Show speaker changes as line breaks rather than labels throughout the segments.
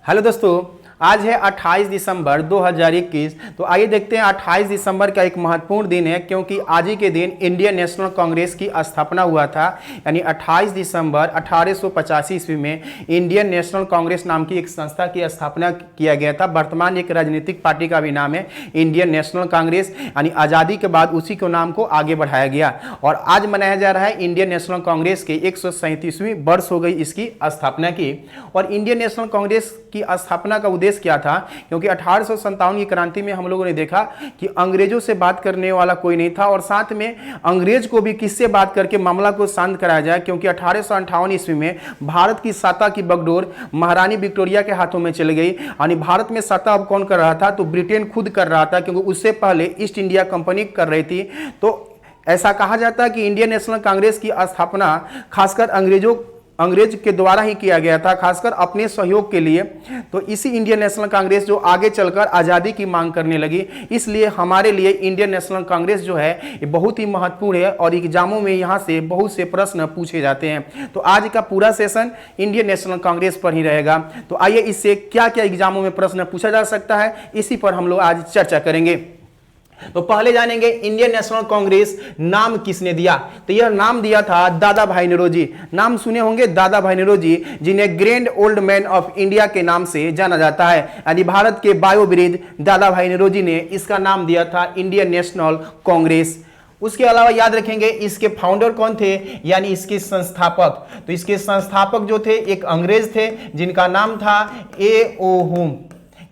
Hello दोस्तों, आज है 28 दिसंबर 2021। तो आइए देखते हैं 28 दिसंबर का एक महत्वपूर्ण दिन है, क्योंकि आज ही के दिन इंडियन नेशनल कांग्रेस की स्थापना हुआ था। यानी 28 दिसंबर 1885 ईस्वी में इंडियन नेशनल कांग्रेस नाम की एक संस्था की स्थापना किया गया था। वर्तमान एक राजनीतिक पार्टी का भी नाम है इंडियन नेशनल कांग्रेस। यानी आज़ादी के बाद उसी को नाम को आगे बढ़ाया गया और आज मनाया जा रहा है इंडियन नेशनल कांग्रेस के 137वीं वर्ष हो गई इसकी स्थापना की। और इंडियन नेशनल कांग्रेस की स्थापना का उद्देश्य क्या था, क्योंकि 1857 की क्रांति में हम लोगों ने देखा कि अंग्रेजों से बात करने वाला कोई नहीं था और साथ में अंग्रेज को भी किससे बात करके मामला को शांत कराया जाए, क्योंकि 1858 ईस्वी में भारत की सत्ता की बगडोर महारानी विक्टोरिया के हाथों में चली गई। यानी भारत में सत्ता अब कौन कर रहा था, तो ब्रिटेन खुद कर रहा था, क्योंकि उससे पहले ईस्ट इंडिया कंपनी कर रही थी। तो ऐसा कहा जाता है कि इंडियन नेशनल कांग्रेस की स्थापना खासकर अंग्रेज के द्वारा ही किया गया था, खासकर अपने सहयोग के लिए। तो इसी इंडियन नेशनल कांग्रेस जो आगे चलकर आज़ादी की मांग करने लगी, इसलिए हमारे लिए इंडियन नेशनल कांग्रेस जो है ये बहुत ही महत्वपूर्ण है और एग्जामों में यहाँ से बहुत से प्रश्न पूछे जाते हैं। तो आज का पूरा सेशन इंडियन नेशनल कांग्रेस पर ही रहेगा। तो आइए इससे क्या क्या एग्जामों में प्रश्न पूछा जा सकता है, इसी पर हम लोग आज चर्चा करेंगे। तो पहले जानेंगे इंडियन नेशनल कांग्रेस नाम किसने दिया। तो यह नाम दिया था दादा भाई नौरोजी। नाम सुने होंगे दादा भाई नौरोजी, जिन्हें grand old man of India के नाम से जाना जाता है। यानी भारत के बायोवृद्ध दादा भाई नौरोजी ने इसका नाम दिया था इंडियन नेशनल कांग्रेस। उसके अलावा याद रखेंगे इसके फाउंडर कौन थे, यानी इसके संस्थापक। तो इसके संस्थापक जो थे एक अंग्रेज थे, जिनका नाम था ए.ओ. हुम।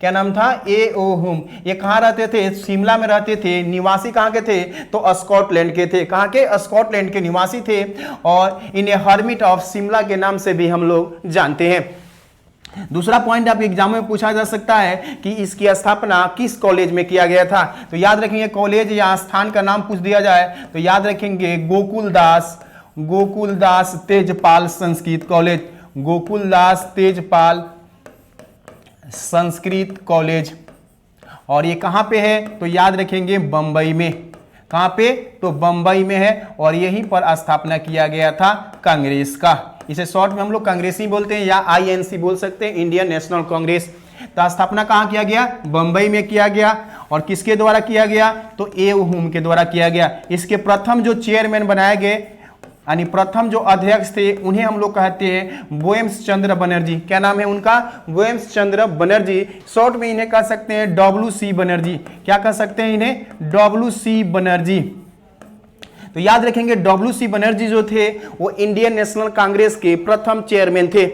क्या नाम था? ए.ओ. हुम। ये कहाँ रहते थे? शिमला में रहते थे। निवासी कहाँ के थे? तो स्कॉटलैंड के थे। कहाँ के? स्कॉटलैंड के निवासी थे और इन्हें हर्मिट ऑफ शिमला के नाम से भी हम लोग जानते हैं। दूसरा पॉइंट आप एग्जाम में पूछा जा सकता है कि इसकी स्थापना किस कॉलेज में किया गया था। तो याद रखेंगे कॉलेज या स्थान का नाम पूछ दिया जाए तो याद रखेंगे गोकुलदास तेजपाल संस्कृत कॉलेज। गोकुलदास तेजपाल संस्कृत कॉलेज। और ये कहां पे है? तो याद रखेंगे बंबई में। कहां पे? तो बंबई में है और यहीं पर स्थापना किया गया था कांग्रेस का। इसे शॉर्ट में हम लोग कांग्रेस ही बोलते हैं या आईएनसी बोल सकते हैं, इंडियन नेशनल कांग्रेस। तो स्थापना कहां किया गया? बंबई में किया गया। और किसके द्वारा किया गया? तो ए.ओ. हुम के द्वारा किया गया। इसके प्रथम जो चेयरमैन बनाए गए, यानी प्रथम जो अध्यक्ष थे, उन्हें हम लोग कहते हैं बोएम्स चंद्र बनर्जी। क्या नाम है उनका? बोएम्स चंद्र बनर्जी। शॉर्ट में इन्हें कह सकते हैं डब्ल्यू.सी. बनर्जी। क्या कह सकते हैं इन्हें? डब्ल्यू.सी. बनर्जी। तो याद रखेंगे डब्ल्यू.सी. बनर्जी जो थे वो इंडियन नेशनल कांग्रेस के प्रथम चेयरमैन थे।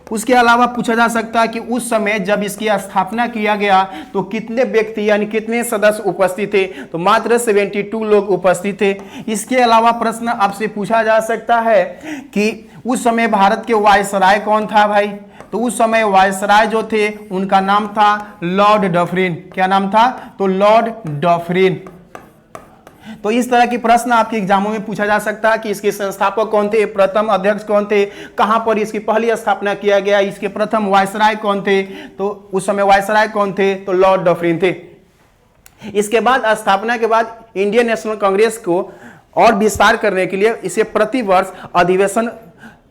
उसके अलावा पूछा जा सकता है कि उस समय जब इसकी स्थापना किया गया तो कितने व्यक्ति यानी कितने सदस्य उपस्थित थे? तो मात्र 72 लोग उपस्थित थे। इसके अलावा प्रश्न आपसे पूछा जा सकता है कि उस समय भारत के वायसराय कौन था भाई? तो उस समय वायसराय जो थे उनका नाम था लॉर्ड डफरिन। क्या नाम था? तो लॉर्ड डफरिन। तो इस तरह के प्रश्न आपके एग्जामों में पूछा जा सकता है कि इसके संस्थापक कौन थे, प्रथम अध्यक्ष कौन थे, कहां पर इसकी पहली स्थापना किया गया, इसके प्रथम वायसराय कौन थे। तो उस समय वायसराय कौन थे? तो लॉर्ड डफरिन थे। इसके बाद स्थापना के बाद इंडियन नेशनल कांग्रेस को और विस्तार करने के लिए इसे प्रतिवर्ष अधिवेशन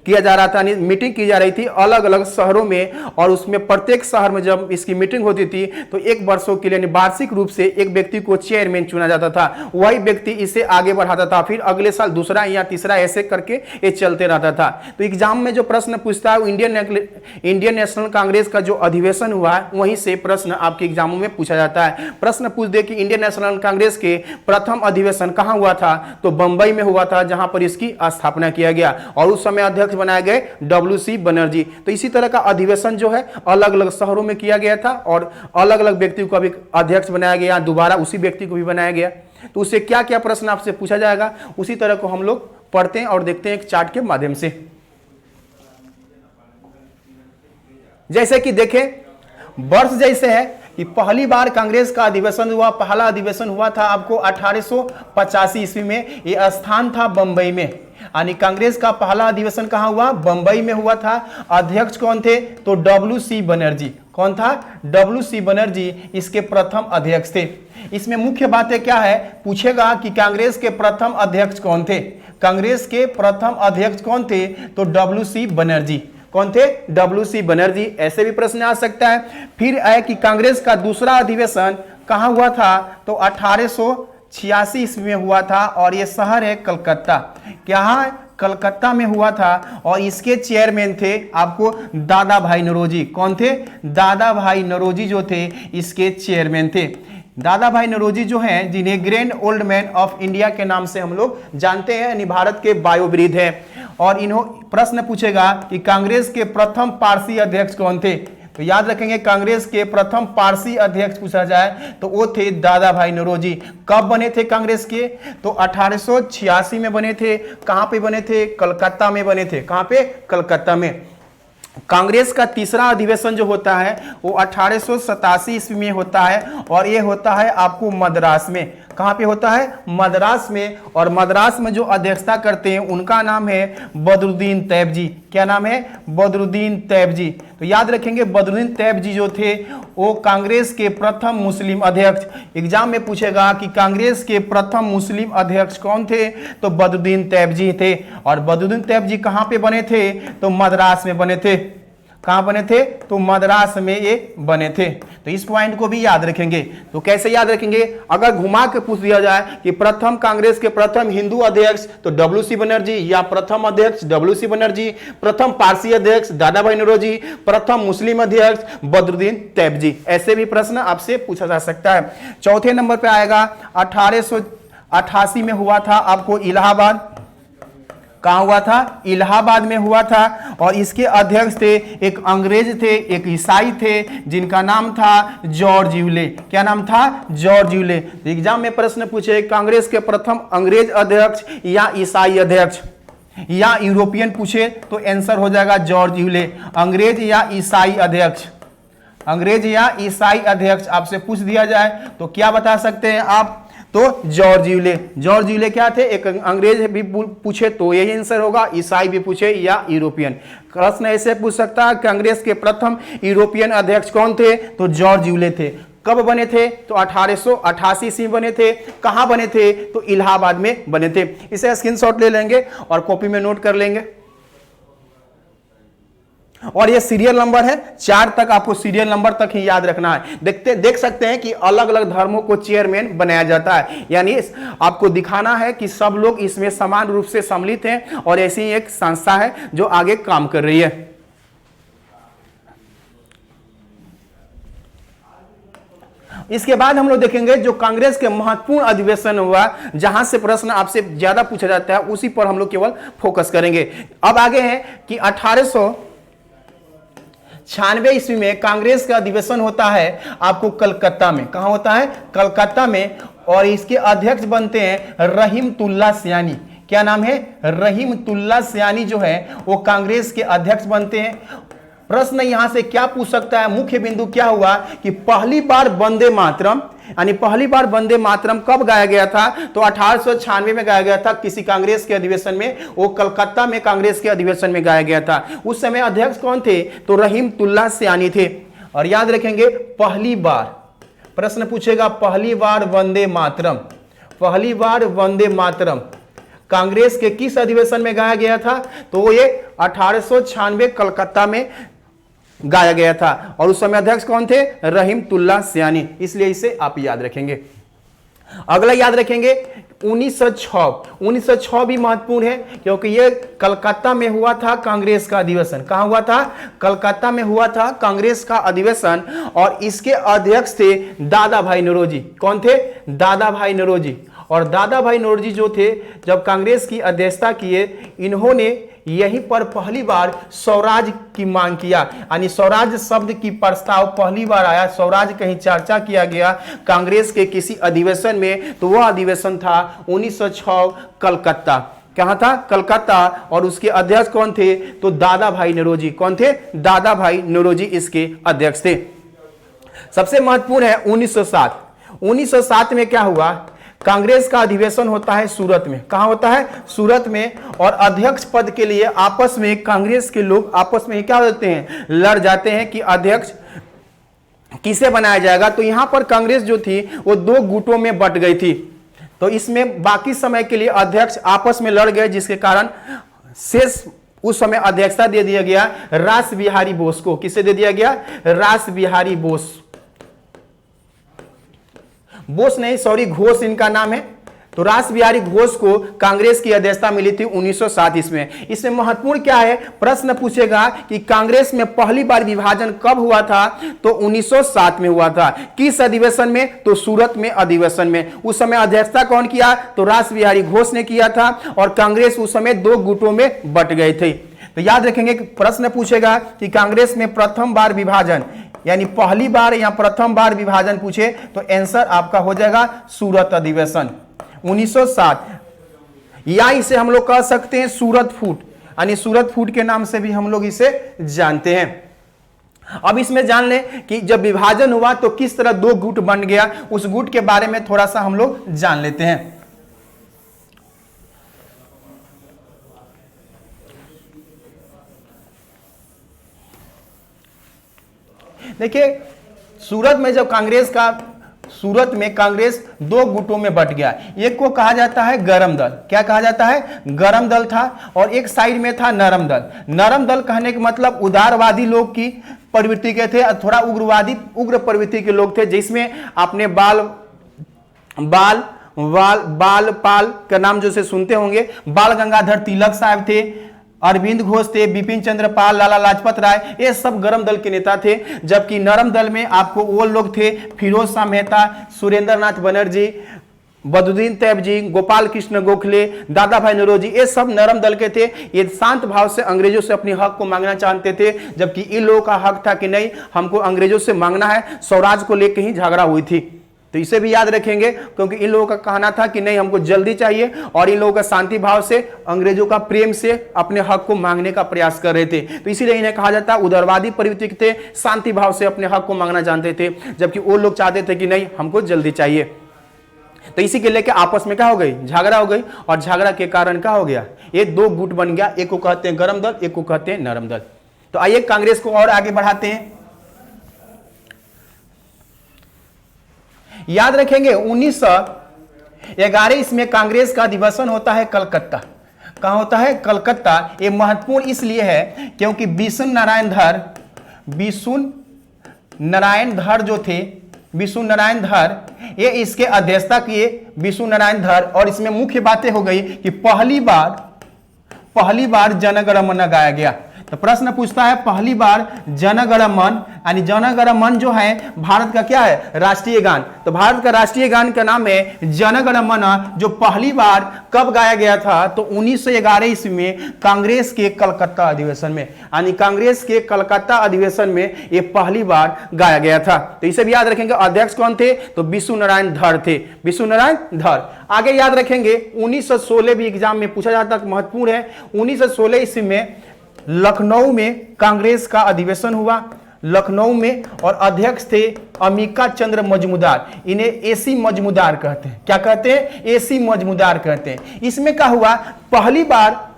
किया जा रहा था, मीटिंग की जा रही थी अलग अलग शहरों में। और उसमें प्रत्येक शहर में जब इसकी मीटिंग होती थी तो एक वर्षों के लिए वार्षिक रूप से एक व्यक्ति को चेयरमैन चुना जाता था। वही व्यक्ति इसे आगे बढ़ाता था, फिर अगले साल दूसरा या तीसरा, ऐसे करके ये चलते रहता था। तो एग्जाम में जो प्रश्न पूछता है वो इंडियन नेशनल कांग्रेस का जो अधिवेशन हुआ है वहीं से प्रश्न आपके एग्जामों में पूछा जाता है। प्रश्न पूछ दे कि इंडियन नेशनल कांग्रेस के प्रथम अधिवेशन कहाँ हुआ था? तो बंबई में हुआ था, जहां पर इसकी स्थापना किया गया और उस समय अध्यक्ष बनाए गए डब्ल्यू.सी. बनर्जी। तो इसी तरह का अधिवेशन जो है अलग अलग शहरों में किया गया था और अलग अलग व्यक्ति को भी अध्यक्ष बनाया गया, दोबारा उसी व्यक्ति को भी बनाया गया। तो उससे क्या क्या प्रश्न आपसे पूछा जाएगा उसी तरह को हम लोग पढ़ते हैं और देखते हैं एक चार्ट के माध्यम से। जैसे कि देखें वर्ष जैसे है कि पहली बार कांग्रेस का अधिवेशन हुआ, पहला अधिवेशन हुआ था आपको 1885 ईस्वी में। यह स्थान था बंबई में। यानी कांग्रेस का पहला अधिवेशन कहां हुआ? बंबई में हुआ था। अध्यक्ष कौन थे? तो डब्ल्यू.सी. बनर्जी। कौन था? डब्ल्यू.सी. बनर्जी इसके प्रथम अध्यक्ष थे। इसमें मुख्य बातें क्या है? पूछेगा कि कांग्रेस के प्रथम अध्यक्ष कौन थे। कांग्रेस के प्रथम अध्यक्ष कौन थे? तो डब्ल्यू.सी. बनर्जी। कौन थे? WC बनर्जी। ऐसे भी प्रश्न आ सकता है। फिर है कि कांग्रेस का दूसरा अधिवेशन कहाँ हुआ था? तो 1886 ईस्वी में हुआ था और ये शहर है कलकत्ता। क्या है? कलकत्ता में हुआ था और इसके चेयरमैन थे आपको दादा भाई नौरोजी। कौन थे? दादा भाई नौरोजी जो थे इसके चेयरमैन थे। दादा भाई नौरोजी जो हैं, जिन्हें grand old man of India के नाम से हम लोग जानते हैं, यानी भारत के बायोब्रीद है। और प्रश्न पूछेगा कि कांग्रेस के प्रथम पारसी अध्यक्ष कौन थे? तो याद रखेंगे कांग्रेस के प्रथम पारसी अध्यक्ष पूछा जाए तो वो थे दादा भाई नौरोजी। कब बने थे कांग्रेस के? तो 1886 में बने थे। कहां पे बने थे? कलकत्ता में बने थे। कहां पे? कलकत्ता में। कांग्रेस का तीसरा अधिवेशन जो होता है वो 1887 ईस्वी में होता है और ये होता है आपको मद्रास में। कहां पे होता है? मद्रास में। और मद्रास में जो अध्यक्षता करते हैं उनका नाम है बदरुद्दीन तैयब जी। क्या नाम है? बदरुद्दीन तैयब जी। तो याद रखेंगे बदरुद्दीन तैयब जी जो थे वो कांग्रेस के प्रथम मुस्लिम अध्यक्ष। एग्जाम में पूछेगा कि कांग्रेस के प्रथम मुस्लिम अध्यक्ष कौन थे? तो बदरुद्दीन तैयब जी थे। और बदरुद्दीन तैयब जी कहां पे बने थे? तो मद्रास में बने थे। कहां बने थे? तो मद्रास में ये बने थे। तो इस पॉइंट को भी याद रखेंगे। तो कैसे याद रखेंगे? अगर घुमा के पूछ दिया जाए कि प्रथम कांग्रेस के प्रथम हिंदू अध्यक्ष तो WC बनर्जी, या प्रथम अध्यक्ष WC बनर्जी, प्रथम पारसी अध्यक्ष दादा भाई नौरोजी, प्रथम मुस्लिम अध्यक्ष बदरुद्दीन तैयब जी। ऐसे भी प्रश्न आपसे पूछा जा सकता है। चौथे नंबर पे आएगा 1888 में हुआ था आपको इलाहाबाद। कहां हुआ था? इलाहाबाद में हुआ था। और इसके अध्यक्ष थे एक अंग्रेज थे, एक ईसाई थे, जिनका नाम था जॉर्ज यूले। क्या नाम था? George Yule. तो एग्जाम में प्रश्न पूछे कांग्रेस के प्रथम अंग्रेज अध्यक्ष या ईसाई अध्यक्ष या यूरोपियन पूछे तो आंसर हो जाएगा जॉर्ज यूले। अंग्रेज या ईसाई अध्यक्ष, अंग्रेज या ईसाई अध्यक्ष आपसे पूछ दिया जाए तो क्या बता सकते हैं आप? तो जॉर्ज यूले। जॉर्ज यूले क्या थे? एक अंग्रेज भी पूछे तो यही आंसर होगा, ईसाई भी पूछे या यूरोपियन। प्रश्न ऐसे पूछ सकता है कांग्रेस के प्रथम यूरोपियन अध्यक्ष कौन थे? तो जॉर्ज यूले थे। कब बने थे? तो 1888 ईस्वी में बने थे। कहां बने थे? तो इलाहाबाद में बने थे। इसे स्क्रीनशॉट ले लेंगे और कॉपी में नोट कर लेंगे। और ये सीरियल नंबर है, 4 तक आपको सीरियल नंबर तक ही याद रखना है। देख सकते हैं कि अलग अलग धर्मों को चेयरमैन बनाया जाता है, यानी आपको दिखाना है कि सब लोग इसमें समान रूप से सम्मिलित हैं और ऐसी ही एक संस्था है जो आगे काम कर रही है। इसके बाद हम लोग देखेंगे जो कांग्रेस के महत्वपूर्ण अधिवेशन हुआ, जहां से प्रश्न आपसे ज्यादा पूछा जाता है, उसी पर हम लोग केवल फोकस करेंगे। अब आगे है कि 1896 ईस्वी में कांग्रेस का अधिवेशन होता है आपको कलकत्ता में। कहां होता है? कलकत्ता में। और इसके अध्यक्ष बनते हैं रहीमतुल्लाह सयानी। क्या नाम है? रहीमतुल्लाह सयानी जो है वो कांग्रेस के अध्यक्ष बनते हैं। प्रश्न यहां से क्या पूछ सकता है? मुख्य बिंदु क्या हुआ कि पहली बार वंदे मातरम, यानी पहली बार वंदे मातरम कब गाया गया था? तो 1896 में गाया गया था किसी कांग्रेस के अधिवेशन में। वो कलकत्ता में कांग्रेस के अधिवेशन में गाया गया था। उस समय अध्यक्ष कौन थे? तो रहीमतुल्लाह सयानी थे। और याद रखेंगे पहली बार, प्रश्न पूछेगा पहली बार वंदे मातरम, पहली बार वंदे मातरम कांग्रेस के किस अधिवेशन में गाया गया था? तो ये 1896 कलकत्ता में गाया गया था। और उस समय अध्यक्ष कौन थे? रहीमतुल्लाह सयानी। इसलिए इसे आप याद रखेंगे। अगला याद रखेंगे 1906 भी महत्वपूर्ण है क्योंकि यह कलकत्ता में हुआ था कांग्रेस का अधिवेशन। कहां हुआ था? कलकत्ता में हुआ था कांग्रेस का अधिवेशन। और इसके अध्यक्ष थे दादा भाई नौरोजी। कौन थे? दादा भाई नौरोजी। और दादा भाई नौरोजी जो थे जब कांग्रेस की अध्यक्षता किए, इन्होंने यहीं पर पहली बार स्वराज की मांग किया, यानी स्वराज शब्द की प्रस्ताव पहली बार आया, स्वराज कहीं चर्चा किया गया कांग्रेस के किसी अधिवेशन में। तो वह अधिवेशन था 1906 कलकत्ता। कहां था? कलकत्ता। और उसके अध्यक्ष कौन थे? तो दादा भाई नौरोजी। कौन थे? दादा भाई नौरोजी इसके अध्यक्ष थे। सबसे महत्वपूर्ण है 1907। 1907 में क्या हुआ? कांग्रेस का अधिवेशन होता है सूरत में। कहां होता है? सूरत में। और अध्यक्ष पद के लिए आपस में कांग्रेस के लोग आपस में क्या होते हैं? लड़ जाते हैं कि अध्यक्ष किसे बनाया जाएगा। तो यहां पर कांग्रेस जो थी वो 2 गुटों में बट गई थी। तो इसमें बाकी समय के लिए अध्यक्ष आपस में लड़ गए, जिसके कारण शेष उस समय अध्यक्षता दे दिया गया रास बिहारी बोस को। किसे दे दिया गया? रास बिहारी बोस। बोस नहीं, सॉरी, घोष इनका नाम है। तो रास बिहारी घोष को कांग्रेस की अध्यक्षता मिली थी 1907 इसमें। इसमें महत्वपूर्ण क्या है, प्रश्न पूछेगा कि कांग्रेस में पहली बार विभाजन कब हुआ था? तो 1907 में हुआ था। किस अधिवेशन में? तो सूरत में अधिवेशन में। उस समय अध्यक्षता कौन किया? तो रास बिहारी घोष ने किया था और कांग्रेस उस समय 2 गुटों में बट गए थे। तो याद रखेंगे, प्रश्न पूछेगा कि कांग्रेस में प्रथम बार विभाजन, यानी पहली बार या प्रथम बार विभाजन पूछे तो आंसर आपका हो जाएगा सूरत अधिवेशन 1907, या इसे हम लोग कह सकते हैं सूरत फूट, यानी सूरत फूट के नाम से भी हम लोग इसे जानते हैं। अब इसमें जान लें कि जब विभाजन हुआ तो किस तरह 2 गुट बन गया, उस गुट के बारे में थोड़ा सा हम लोग जान लेते हैं। देखिए, सूरत में कांग्रेस 2 गुटों में बट गया। एक को कहा जाता है गरम दल। क्या कहा जाता है? गरम दल था। और एक साइड में था नरम दल। नरम दल कहने का मतलब उदारवादी लोग की प्रवृत्ति के थे, थोड़ा उग्र प्रवृत्ति के लोग थे, जिसमें आपने बाल पाल का नाम जो से सुनते होंगे, बाल गंगाधर तिलक साहब थे, अरविंद घोष थे, बिपिन चंद्र पाल, लाला लाजपत राय, ये सब गरम दल के नेता थे। जबकि नरम दल में आपको वो लोग थे फिरोज शाह मेहता, सुरेंद्र नाथ बनर्जी, बदुद्दीन तैयब जी, गोपाल कृष्ण गोखले, दादा भाई नौरोजी, ये सब नरम दल के थे। ये शांत भाव से अंग्रेजों से अपने हक को मांगना चाहते थे, जबकि इन लोगों का हक था कि नहीं, हमको अंग्रेजों से मांगना है। स्वराज को लेकर ही झगड़ा हुई थी। तो इसे भी याद रखेंगे, क्योंकि इन लोगों का कहना था कि नहीं, हमको जल्दी चाहिए, और इन लोगों का शांति भाव से, अंग्रेजों का प्रेम से अपने हक को मांगने का प्रयास कर रहे थे। तो इसीलिए इन्हें कहा जाता है उदारवादी प्रवृत्ति के थे, शांति भाव से अपने हक को मांगना जानते थे, जबकि वो लोग चाहते थे कि नहीं, हमको जल्दी चाहिए। तो इसी के लेके आपस में क्या हो गई? झगड़ा हो गई, और झगड़ा के कारण क्या हो गया? ये 2 गुट बन गया। एक को कहते हैं गरम दल, एक को कहते हैं नरम दल। तो आइए कांग्रेस को और आगे बढ़ाते हैं। याद रखेंगे 1911 इसमें कांग्रेस का अधिवेशन होता है कलकत्ता। कहां होता है? कलकत्ता। यह महत्वपूर्ण इसलिए है क्योंकि विष्णु नारायण धर जो थे, विष्णु नारायण धर, ये इसके अध्यक्षता किए, विष्णु नारायण धर। और इसमें मुख्य बातें हो गई कि पहली बार जनगण मन गाया गया। तो प्रश्न पूछता है पहली बार जनगण मन, यानी जनगण मन जो है भारत का क्या है? राष्ट्रीय गान। तो भारत का राष्ट्रीय गान का नाम है जनगण मन, जो पहली बार कब गाया गया था? तो 1911 ईस्वी में कांग्रेस के कलकत्ता अधिवेशन में, यानी कांग्रेस के कलकत्ता अधिवेशन में ये पहली बार गाया गया था। तो इसे भी याद रखेंगे। अध्यक्ष कौन थे? तो विष्णु नारायण धर थे, विष्णु नारायण धर। आगे याद रखेंगे 1916 भी एग्जाम में पूछा जाता है, महत्वपूर्ण है। 1916 ईस्वी में लखनऊ में कांग्रेस का अधिवेशन हुआ, लखनऊ में, और अध्यक्ष थे अमिका चंद्र मजमूदार। इन्हें एसी मजमूदार कहते हैं। क्या कहते हैं? एसी मजमूदार कहते हैं। इसमें क्या हुआ? पहली बार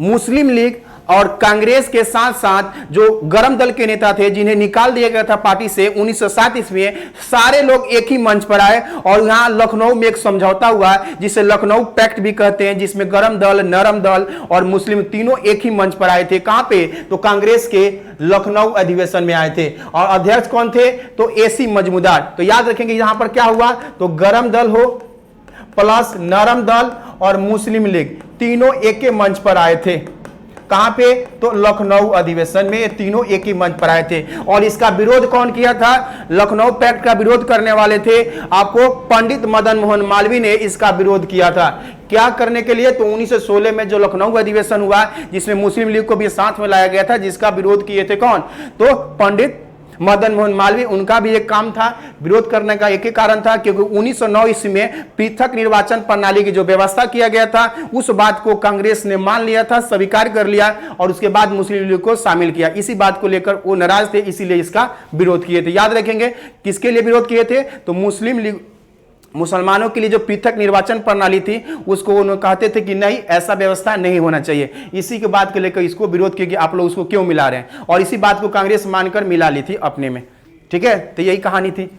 मुस्लिम लीग और कांग्रेस के साथ साथ जो गरम दल के नेता थे, जिन्हें निकाल दिया गया था पार्टी से 1907 ईस्वी में, सारे लोग एक ही मंच पर आए और यहां लखनऊ में एक समझौता हुआ, जिसे लखनऊ पैक्ट भी कहते हैं, जिसमें गरम दल, नरम दल और मुस्लिम तीनों एक ही मंच पर आए थे। कहां पे? तो कांग्रेस के लखनऊ अधिवेशन में आए थे। और अध्यक्ष कौन थे? तो एसी मजमूदार। तो याद रखेंगे यहां पर क्या हुआ? तो गरम दल हो प्लस नरम दल और मुस्लिम लीग तीनों एक ही मंच पर आए थे। कहां पे? तो लखनऊ अधिवेशन में ये तीनों एक ही मंच पर आए थे। और इसका विरोध कौन किया था? लखनऊ पैक्ट का विरोध करने वाले थे आपको पंडित मदन मोहन मालवीय ने इसका विरोध किया था। क्या करने के लिए? तो 1916 में जो लखनऊ अधिवेशन हुआ, जिसमें मुस्लिम लीग को भी साथ में लाया गया था, जिसका विरोध किए थे कौन? तो पंडित मदन मोहन मालवीय। उनका भी एक काम था, विरोध करने का एक ही कारण था, क्योंकि 1909 ईस्वी में पृथक निर्वाचन प्रणाली की जो व्यवस्था किया गया था, उस बात को कांग्रेस ने मान लिया था, स्वीकार कर लिया, और उसके बाद मुस्लिम लीग को शामिल किया। इसी बात को लेकर वो नाराज थे, इसीलिए इसका विरोध किए थे। याद रखेंगे किसके लिए विरोध किए थे? तो मुस्लिम लीग, मुसलमानों के लिए जो पृथक निर्वाचन प्रणाली थी, उसको उन्होंने कहते थे कि नहीं, ऐसा व्यवस्था नहीं होना चाहिए। इसी के बात को लेकर इसको विरोध किया कि आप लोग उसको क्यों मिला रहे हैं, और इसी बात को कांग्रेस मानकर मिला ली थी अपने में। ठीक है, तो यही कहानी थी।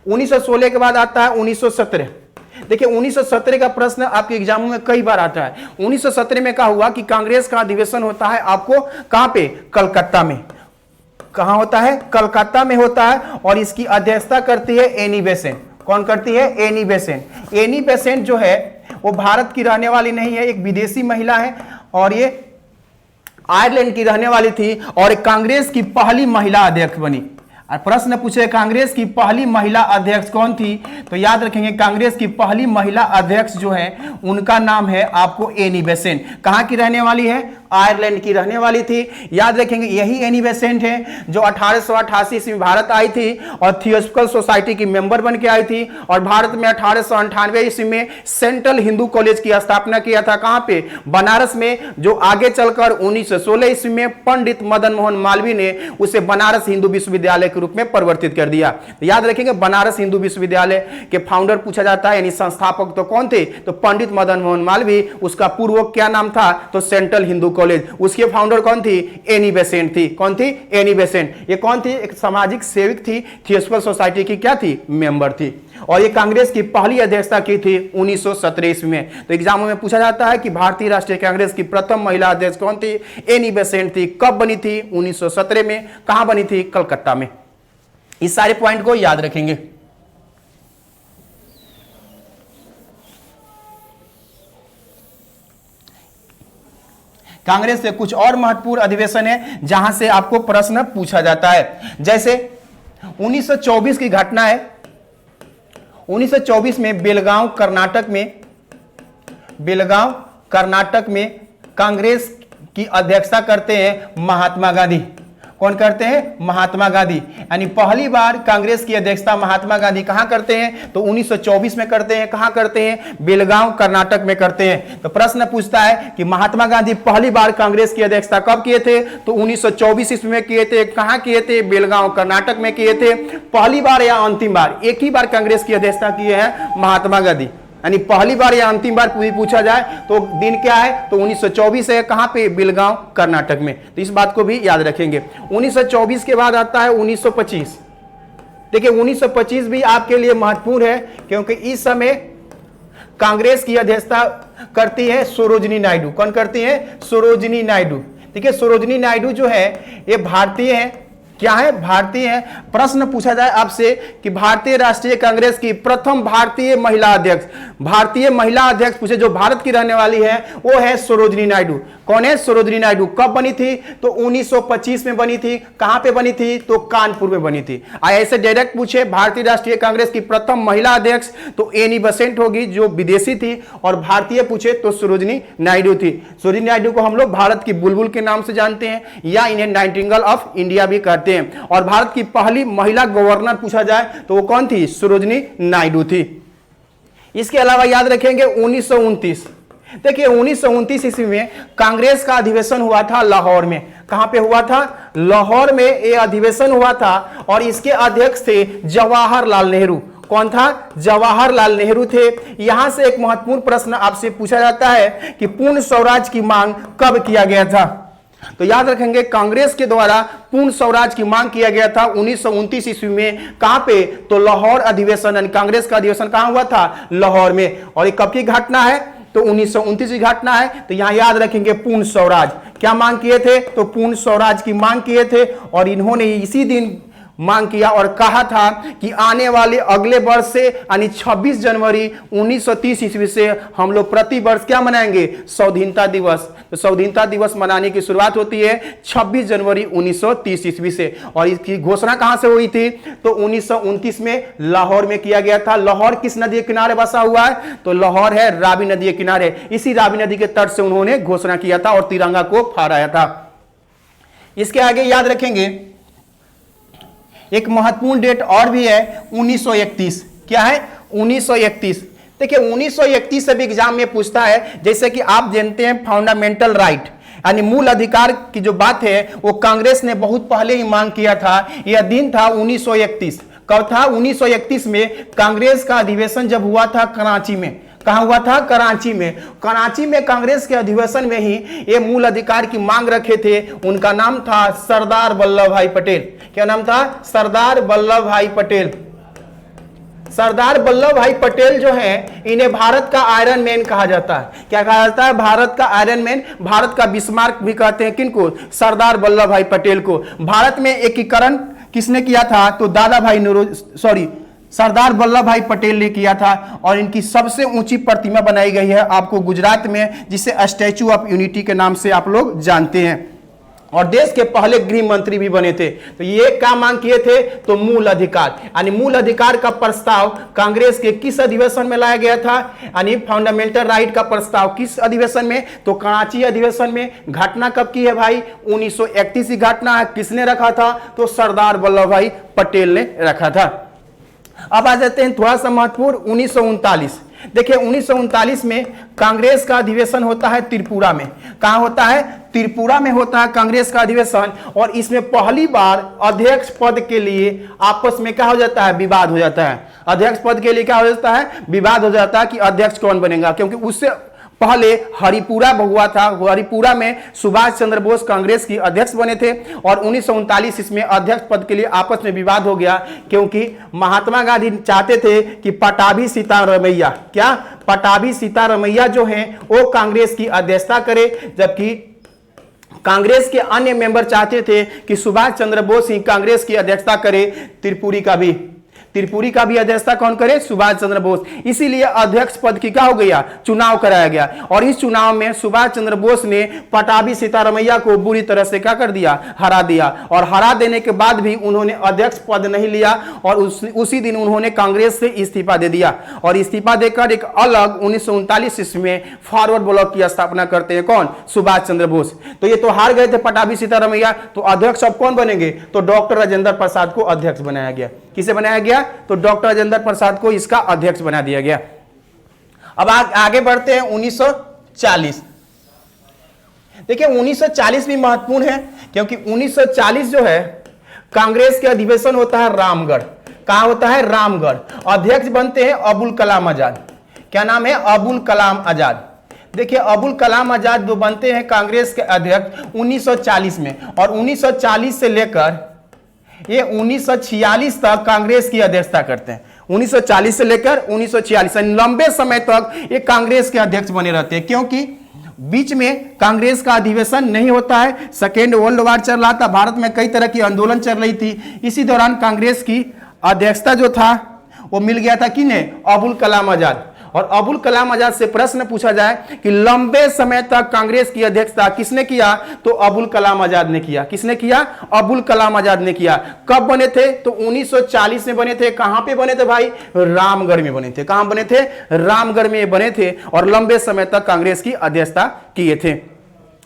1916 के बाद आता है 1917। देखिए 1917 का प्रश्न आपके एग्जामों में कई बार आता है। 1917 में क्या हुआ कि कांग्रेस का अधिवेशन होता है आपको कहां पे, कलकत्ता में। कहां होता है, कलकत्ता में होता है, और इसकी अध्यक्षता करती है एनी बेसेंट। कौन करती है, एनी बेसेंट। एनी बेसेंट जो है वो भारत की रहने वाली नहीं है, एक विदेशी महिला है, और ये आयरलैंड की रहने वाली थी, और कांग्रेस की पहली महिला अध्यक्ष बनी। और प्रश्न पूछे कांग्रेस की पहली महिला अध्यक्ष कौन थी, तो याद रखेंगे कांग्रेस की पहली महिला अध्यक्ष जो है उनका नाम है आपको एनी बेसेंट। कहां की रहने वाली है, आयरलैंड की रहने वाली थी। याद रखेंगे यही एनी बेसेंट है जो 1888 ईस्वी में भारत आई थी और थियोसॉफिकल सोसाइटी की मेंबर बन के आई थी, और भारत में 1898 ईस्वी में सेंट्रल हिंदू कॉलेज की स्थापना किया था। कहां पे, बनारस में, जो आगे चलकर 1916 ईस्वी में पंडित मदन मोहन मालवीय ने उसे बनारस हिंदू विश्वविद्यालय के रूप में परिवर्तित कर दिया। तो याद रखेंगे बनारस हिंदू विश्वविद्यालय के फाउंडर पूछा जाता है, यानी संस्थापक तो कौन थे, तो पंडित मदन मोहन मालवीय। उसका पूर्व क्या नाम था, तो सेंट्रल हिंदू कॉलेज। उसके फाउंडर कौन थी, एनी बेसेंट थी। कौन थी, एनी बेसेंट। ये कौन थी, एक सामाजिक सेवक थी, थियोसॉफिकल सोसाइटी की क्या थी, मेंबर थी, और ये कांग्रेस की पहली अध्यक्षता की थी 1917 ईस्वी में। तो एग्जामों में पूछा जाता है कि भारतीय राष्ट्रीय कांग्रेस की प्रथम महिला अध्यक्ष कौन थी, एनी बेसेंट थी। कब बनी थी, 1917 में। कहां बनी थी, कलकत्ता में। इस सारे पॉइंट को याद रखेंगे। कांग्रेस से कुछ और महत्वपूर्ण अधिवेशन है जहां से आपको प्रश्न पूछा जाता है, जैसे 1924 की घटना है। 1924 में बेलगांव कर्नाटक में कांग्रेस की अध्यक्षता करते हैं महात्मा गांधी। कौन करते हैं, महात्मा गांधी। यानी पहली बार कांग्रेस की अध्यक्षता महात्मा गांधी कहां करते हैं, तो 1924 में करते हैं। कहां करते हैं, बेलगांव कर्नाटक में करते हैं। तो प्रश्न पूछता है कि महात्मा गांधी पहली बार कांग्रेस की अध्यक्षता कब किए थे, तो 1924 ईस्वी में किए थे। कहां किए थे, बेलगांव कर्नाटक में किए थे। पहली बार या अंतिम बार, एक ही बार कांग्रेस की अध्यक्षता किए हैं महात्मा गांधी। यानी पहली बार या अंतिम बार पूछा जाए तो दिन क्या है, तो 1924 है। कहां पे, बेलगांव कर्नाटक में। तो इस बात को भी याद रखेंगे। 1924 के बाद आता है 1925। देखिए 1925 भी आपके लिए महत्वपूर्ण है, क्योंकि इस समय कांग्रेस की अध्यक्षता करती है सरोजिनी नायडू। कौन करती है, सरोजिनी नायडू। देखिए सरोजिनी नायडू जो है ये भारतीय है। क्या है, भारतीय है। प्रश्न पूछा जाए आपसे कि भारतीय राष्ट्रीय कांग्रेस की प्रथम भारतीय महिला अध्यक्ष, भारतीय महिला अध्यक्ष पूछे जो भारत की रहने वाली है, वो है सरोजिनी नायडू। कौन है, सरोजिनी नायडू। कब बनी थी, तो 1925 में बनी थी। कहां पे बनी थी, तो कानपुर में बनी थी। ऐसे डायरेक्ट पूछे भारतीय राष्ट्रीय कांग्रेस की प्रथम महिला अध्यक्ष, तो एनी बेसेंट होगी जो विदेशी थी, और भारतीय पूछे तो सरोजिनी नायडू थी। सरोजिनी नायडू को हम लोग भारत की बुलबुल के नाम से जानते हैं, या इन्हें नाइटिंगेल ऑफ इंडिया भी कहते हैं। और भारत की पहली महिला गवर्नर पूछा जाए तो वो कौन थी, सरोजिनी नायडू थी। इसके अलावा याद रखेंगे 1929। देखिए 1929 ईस्वी में कांग्रेस का अधिवेशन हुआ था लाहौर में। कहां पे हुआ था, लाहौर में ये अधिवेशन हुआ था, और इसके अध्यक्ष थे जवाहरलाल नेहरू। कौन था, जवाहरलाल नेहरू थे। यहां से एक महत्वपूर्ण प्रश्न आपसे पूछा जाता है कि पूर्ण स्वराज की मांग कब किया गया था। तो याद रखेंगे कांग्रेस के द्वारा पूर्ण स्वराज की मांग किया गया था 1929 ईस्वी में। कहां पे, तो लाहौर अधिवेशन, यानी कांग्रेस का अधिवेशन कहां हुआ था, लाहौर में। और ये कब की घटना है, तो 1929 की घटना है। तो यहां याद रखेंगे पूर्ण स्वराज। क्या मांग किए थे, तो पूर्ण स्वराज की मांग किए थे, और इन्होंने इसी दिन मांग किया और कहा था कि आने वाले अगले वर्ष से, यानी 26 जनवरी 1930 ईस्वी से हम लोग प्रति वर्ष क्या मनाएंगे, स्वाधीनता दिवस। तो स्वाधीनता दिवस मनाने की शुरुआत होती है 26 जनवरी 1930 ईस्वी से। और इसकी घोषणा कहां से हुई थी, तो 1929 में लाहौर में किया गया था। लाहौर किस नदी के किनारे बसा हुआ है, तो लाहौर है रावी नदी के किनारे। इसी रावी नदी के तट से उन्होंने घोषणा किया था और तिरंगा को फहराया था। इसके आगे याद रखेंगे एक महत्वपूर्ण डेट और भी है 1931। क्या है, 1931। देखिए 1931 से भी एग्जाम में पूछता है, जैसे कि आप जानते हैं फंडामेंटल राइट, यानी मूल अधिकार की जो बात है वो कांग्रेस ने बहुत पहले ही मांग किया था। यह दिन था 1931। कब था, 1931 में कांग्रेस का अधिवेशन जब हुआ था कराची में। कहां हुआ था, कराची में। कराची में कांग्रेस के अधिवेशन में ही ये मूल अधिकार की मांग रखे थे। उनका नाम था सरदार वल्लभ भाई पटेल। क्या नाम था, सरदार वल्लभ भाई पटेल। सरदार वल्लभ भाई पटेल जो हैं, इन्हें भारत का आयरन मैन कहा जाता है। क्या कहा जाता है? भारत का आयरन मैन, भारत का बिस्मार्क भी कहते हैं। किनको? सरदार वल्लभ भाई पटेल को। भारत में एकीकरण किसने किया था? तो सरदार वल्लभ भाई पटेल ने किया था। और इनकी सबसे ऊंची प्रतिमा बनाई गई है आपको गुजरात में, जिसे स्टैचू ऑफ यूनिटी के नाम से आप लोग जानते हैं। और देश के पहले गृह मंत्री भी बने थे। तो ये क्या मांग किए थे? तो मूल अधिकार, यानी मूल अधिकार का प्रस्ताव कांग्रेस के किस अधिवेशन में लाया गया था? यानी फंडामेंटल राइट का प्रस्ताव किस अधिवेशन में? तो कराची अधिवेशन में। घटना कब की है भाई? 1931 की घटना है। किसने रखा था? तो सरदार वल्लभ भाई पटेल ने रखा था। अब आ जाते हैं थोड़ा सा महत्वपूर्ण 1939। देखिए 1939 में कांग्रेस का अधिवेशन होता है त्रिपुरा में। कहां होता है? त्रिपुरा में होता है कांग्रेस का अधिवेशन। और इसमें पहली बार अध्यक्ष पद के लिए आपस में क्या हो जाता है? विवाद हो जाता है। अध्यक्ष पद के लिए क्या हो जाता है? विवाद हो जाता है कि अध्यक्ष कौन बनेगा, क्योंकि उससे पहले हरिपुरा हुआ था। हरिपुरा में सुभाष चंद्र बोस कांग्रेस की अध्यक्ष बने थे। और 1939 इसमें अध्यक्ष पद के लिए आपस में विवाद हो गया, क्योंकि महात्मा गांधी चाहते थे कि पटाभी सीतारमैया, क्या पटाभी सीतारमैया जो हैं वो कांग्रेस की अध्यक्षता करे, जबकि कांग्रेस के अन्य मेंबर चाहते थे कि सुभाष चंद्र बोस ही कांग्रेस की अध्यक्षता करे। त्रिपुरी का भी अध्यक्षता कौन करे? सुभाष चंद्र बोस। इसीलिए अध्यक्ष पद की क्या हो गया? चुनाव कराया गया। और इस चुनाव में सुभाष चंद्र बोस ने पटाभी सीतारमैया को बुरी तरह से क्या कर दिया? हरा दिया। और हरा देने के बाद भी उन्होंने अध्यक्ष पद नहीं लिया और उसी दिन उन्होंने कांग्रेस से इस्तीफा दे दिया। और इस्तीफा देकर एक अलग 1939 ईस्वी में फॉरवर्ड ब्लॉक की स्थापना करते हैं। कौन? सुभाष चंद्र बोस। तो ये तो हार गए थे पटाभी सीतारमैया, तो अध्यक्ष अब कौन बनेंगे? तो डॉक्टर राजेंद्र प्रसाद को अध्यक्ष बनाया गया। किसे बनाया गया? तो डॉक्टर राजेंद्र प्रसाद को इसका अध्यक्ष बना दिया गया। अब आगे बढ़ते हैं 1940। देखिए 1940 भी महत्वपूर्ण है, क्योंकि 1940 जो है कांग्रेस के अधिवेशन होता है रामगढ़। कहां होता है? रामगढ़। अध्यक्ष बनते हैं अबुल कलाम आजाद। क्या नाम है? अबुल कलाम आजाद। देखिए अबुल कलाम आजाद जो बनते हैं कांग्रेस के अध्यक्ष 1940 में। और 1940 से लेकर ये 1946 तक कांग्रेस की अध्यक्षता करते हैं। 1940 से लेकर 1946 लंबे समय तक ये कांग्रेस के अध्यक्ष बने रहते हैं, क्योंकि बीच में कांग्रेस का अधिवेशन नहीं होता है। सेकेंड वर्ल्ड वॉर चल रहा था, भारत में कई तरह की आंदोलन चल रही थी। इसी दौरान कांग्रेस की अध्यक्षता जो था वो मिल गया था किन्हें? अबुल कलाम आजाद। और अबुल कलाम आजाद से प्रश्न पूछा जाए कि लंबे समय तक कांग्रेस की अध्यक्षता किसने किया? तो अबुल कलाम आजाद ने किया। किसने किया? अबुल कलाम आजाद ने किया। कब बने थे? तो 1940 में बने थे। कहां पे बने थे भाई? रामगढ़ में बने थे। कहां बने थे? रामगढ़ में बने थे। और लंबे समय तक कांग्रेस की अध्यक्षता किए थे।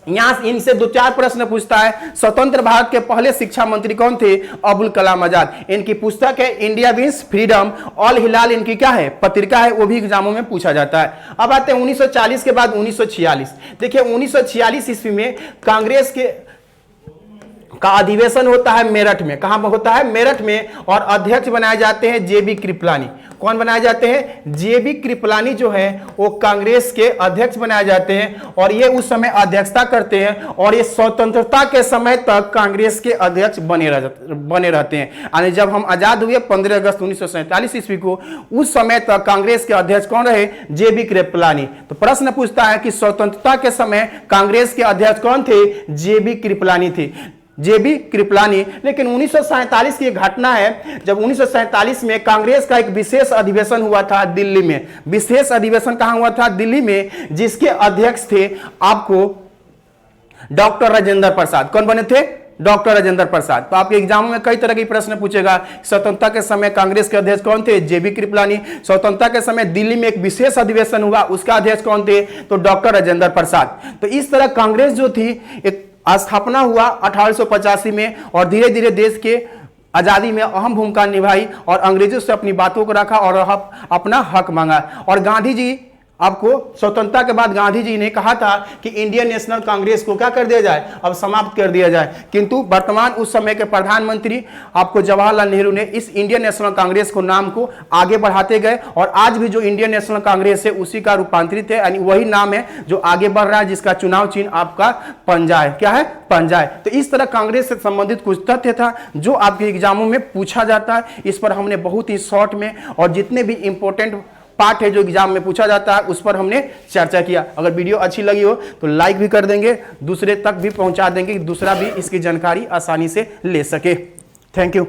यहां इनसे 2-4 प्रश्न पूछता है। स्वतंत्र भारत के पहले शिक्षा मंत्री कौन थे? अबुल कलाम आजाद। इनकी पुस्तक है इंडिया विंस फ्रीडम। ऑल हिलाल इनकी क्या है? पत्रिका है, वो भी एग्जामों में पूछा जाता है। अब आते हैं 1940 के बाद 1946। देखिए 1946 ईस्वी में कांग्रेस का अधिवेशन होता है मेरठ में। कहां होता है? मेरठ में। और अध्यक्ष बनाए जाते हैं जेबी कृपलानी। कौन बनाए जाते हैं? जेबी कृपलानी जो है वो कांग्रेस के अध्यक्ष बनाए जाते हैं। और ये उस समय अध्यक्षता करते हैं। और ये स्वतंत्रता के समय तक कांग्रेस के अध्यक्ष बने रहते हैं। यानी जब हम आजाद हुए 15 अगस्त 1947 ईस्वी को, उस समय तक कांग्रेस के अध्यक्ष कौन रहे? जेबी कृपलानी। तो प्रश्न पूछता है कि स्वतंत्रता के समय कांग्रेस के अध्यक्ष कौन थे? जेबी कृपलानी थे। जेबी कृपलानी। लेकिन 1947 की घटना है, जब 1947 में कांग्रेस का एक विशेष अधिवेशन हुआ था दिल्ली में। विशेष अधिवेशन कहां हुआ था? दिल्ली में, जिसके अध्यक्ष थे आपको डॉक्टर राजेंद्र प्रसाद। कौन बने थे? डॉक्टर राजेंद्र प्रसाद। तो आपके एग्जाम में कई तरह के प्रश्न पूछेगा। स्वतंत्रता के समय कांग्रेस के अध्यक्ष कौन थे? जेबी कृपलानी। स्वतंत्रता के समय दिल्ली में एक विशेष अधिवेशन हुआ, उसका अध्यक्ष कौन थे? तो डॉक्टर राजेंद्र प्रसाद। तो इस तरह कांग्रेस जो थी एक स्थापना हुआ 1885 में। और धीरे धीरे देश के आजादी में अहम भूमिका निभाई और अंग्रेजों से अपनी बातों को रखा और अपना हक मांगा। और गांधी जी आपको स्वतंत्रता के बाद गांधी जी ने कहा था कि इंडियन नेशनल कांग्रेस को क्या कर दिया जाए, अब समाप्त कर दिया जाए, किंतु वर्तमान उस समय के प्रधानमंत्री आपको जवाहरलाल नेहरू ने इस इंडियन नेशनल कांग्रेस को नाम को आगे बढ़ाते गए और आज भी जो इंडियन नेशनल कांग्रेस है उसी का रूपांतरित है, यानी वही नाम है जो आगे बढ़ रहा है, जिसका चुनाव चिन्ह आपका पंजा है। क्या है? पंजा है। तो इस तरह कांग्रेस से संबंधित कुछ तथ्य था जो आपके एग्जामों में पूछा जाता है। इस पर हमने बहुत ही शॉर्ट में और जितने भी इंपॉर्टेंट पार्ट है जो एग्जाम में पूछा जाता है उस पर हमने चर्चा किया। अगर वीडियो अच्छी लगी हो तो लाइक भी कर देंगे, दूसरे तक भी पहुंचा देंगे कि दूसरा भी इसकी जानकारी आसानी से ले सके। Thank you.